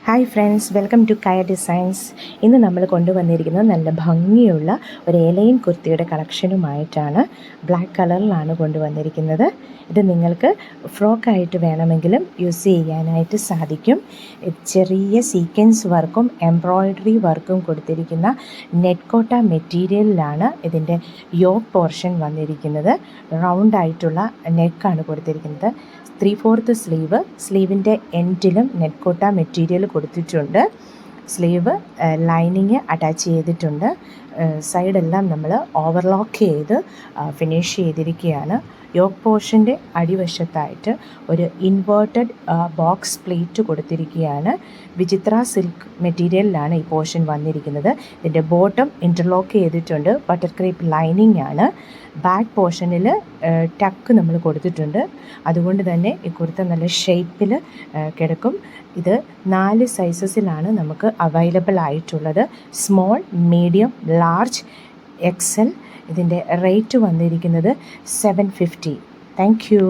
Hi friends, welcome to Kaya designs. ഇന്ന് നമ്മൾ കൊണ്ടുവന്നിരിക്കുന്നത് നല്ല ഭംഗിയുള്ള ഒരു എലൈൻ കുർത്തിയുടെ കളക്ഷനുമായിട്ടാണ്. ബ്ലാക്ക് കളറിലാണ് കൊണ്ടുവന്നിരിക്കുന്നത്. ഇത് നിങ്ങൾക്ക് ഫ്രോക്കായിട്ട് വേണമെങ്കിലും യൂസ് ചെയ്യാനായിട്ട് സാധിക്കും. ചെറിയ സീക്വൻസ് വർക്കും എംബ്രോയ്ഡറി വർക്കും കൊടുത്തിരിക്കുന്ന നെറ്റ് കോട്ട മെറ്റീരിയലിലാണ് ഇതിൻ്റെ യോക്ക് പോർഷൻ വന്നിരിക്കുന്നത്. റൗണ്ടായിട്ടുള്ള നെക്കാണ് കൊടുത്തിരിക്കുന്നത്. 3/4 സ്ലീവിൻ്റെ എൻഡിലും നെറ്റ് കോട്ട മെറ്റീരിയൽ കൊടുത്തിട്ടുണ്ട്. സ്ലീവ് ലൈനിങ് അറ്റാച്ച് ചെയ്തിട്ടുണ്ട്. സൈഡെല്ലാം നമ്മൾ ഓവർലോക്ക് ചെയ്ത് ഫിനിഷ് ചെയ്തിരിക്കുകയാണ്. യോക്ക് പോർഷൻ്റെ അടിവശത്തായിട്ട് ഒരു ഇൻവേർട്ടഡ് ബോക്സ് പ്ലേറ്റ് കൊടുത്തിരിക്കുകയാണ്. വിചിത്ര സിൽക്ക് മെറ്റീരിയലിലാണ് ഈ പോർഷൻ വന്നിരിക്കുന്നത്. ഇതിൻ്റെ ബോട്ടം ഇൻ്റർലോക്ക് ചെയ്തിട്ടുണ്ട്. ബട്ടർ ക്രേപ്പ് ലൈനിങ് ആണ്. ബാക്ക് പോർഷനിൽ ടക്ക് നമ്മൾ കൊടുത്തിട്ടുണ്ട്. അതുകൊണ്ട് തന്നെ ഈ കുർത്ത നല്ല ഷേപ്പിൽ കിടക്കും. ഇത് 4 സൈസസിലാണ് നമുക്ക് അവൈലബിൾ ആയിട്ടുള്ളത്. Small, medium, large, XL. ഇതിൻ്റെ റേറ്റ് വന്നിരിക്കുന്നത് 750. Thank U.